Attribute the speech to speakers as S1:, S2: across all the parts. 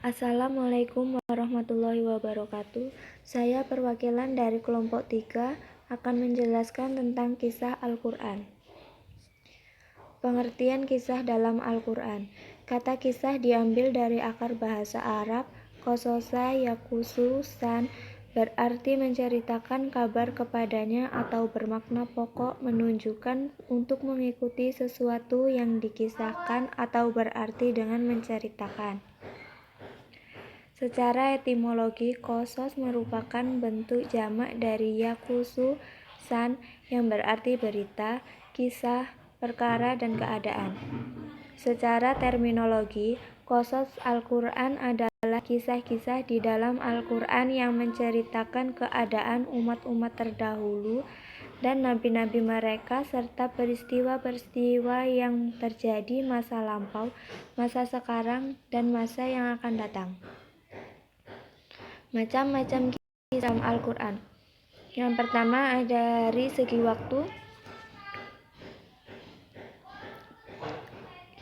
S1: Assalamualaikum warahmatullahi wabarakatuh. Saya perwakilan dari kelompok 3 akan menjelaskan tentang kisah Al-Quran. Pengertian kisah dalam Al-Quran. Kata kisah diambil dari akar bahasa Arab kososa yakusu san, berarti menceritakan kabar kepadanya atau bermakna pokok, menunjukkan untuk mengikuti sesuatu yang dikisahkan atau berarti dengan menceritakan. Secara etimologi, kosos merupakan bentuk jamak dari yakusu san yang berarti berita, kisah, perkara, dan keadaan. Secara terminologi, kosos Al-Quran adalah kisah-kisah di dalam Al-Quran yang menceritakan keadaan umat-umat terdahulu dan nabi-nabi mereka serta peristiwa-peristiwa yang terjadi masa lampau, masa sekarang, dan masa yang akan datang. Macam-macam kisah dalam Al-Quran. Yang pertama, dari segi waktu.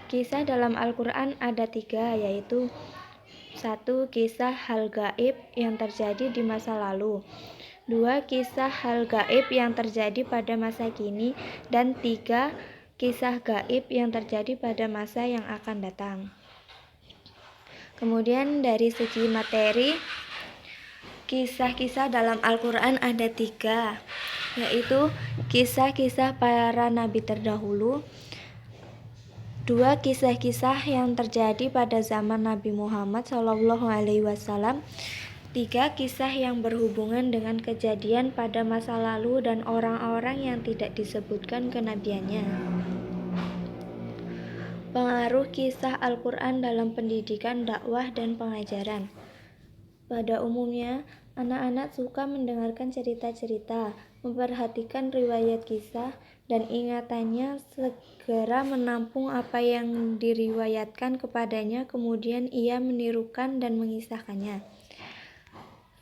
S1: Kisah dalam Al-Quran ada 3, yaitu 1. Kisah hal gaib yang terjadi di masa lalu, 2. Kisah hal gaib yang terjadi pada masa kini, dan 3. Kisah gaib yang terjadi pada masa yang akan datang. Kemudian dari segi materi, kisah-kisah dalam Al-Quran ada 3, yaitu kisah-kisah para nabi terdahulu, 2. Kisah-kisah yang terjadi pada zaman Nabi Muhammad SAW, 3. Kisah yang berhubungan dengan kejadian pada masa lalu dan orang-orang yang tidak disebutkan kenabiannya. Pengaruh kisah Al-Quran dalam pendidikan, dakwah, dan pengajaran. Pada umumnya, anak-anak suka mendengarkan cerita-cerita, memperhatikan riwayat kisah, dan ingatannya segera menampung apa yang diriwayatkan kepadanya, kemudian ia menirukan dan mengisahkannya.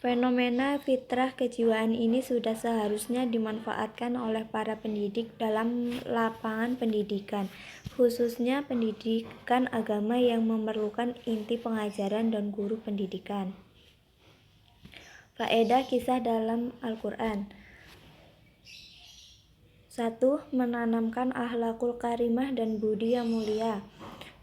S1: Fenomena fitrah kejiwaan ini sudah seharusnya dimanfaatkan oleh para pendidik dalam lapangan pendidikan, khususnya pendidikan agama yang memerlukan inti pengajaran dan guru pendidikan. Faedah kisah dalam Al-Quran. 1. Menanamkan akhlakul karimah dan budi yang mulia.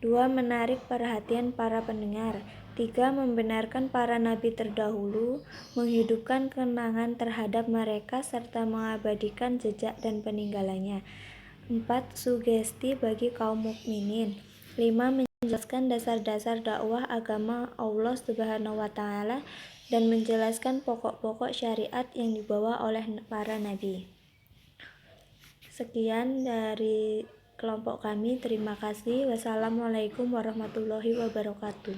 S1: 2. Menarik perhatian para pendengar. 3. Membenarkan para nabi terdahulu, menghidupkan kenangan terhadap mereka, serta mengabadikan jejak dan peninggalannya. 4. Sugesti bagi kaum mukminin. 5. Menjelaskan dasar-dasar dakwah agama Allah Subhanahu wa Ta'ala dan menjelaskan pokok-pokok syariat yang dibawa oleh para nabi. Sekian dari kelompok kami. Terima kasih. Wassalamualaikum warahmatullahi wabarakatuh.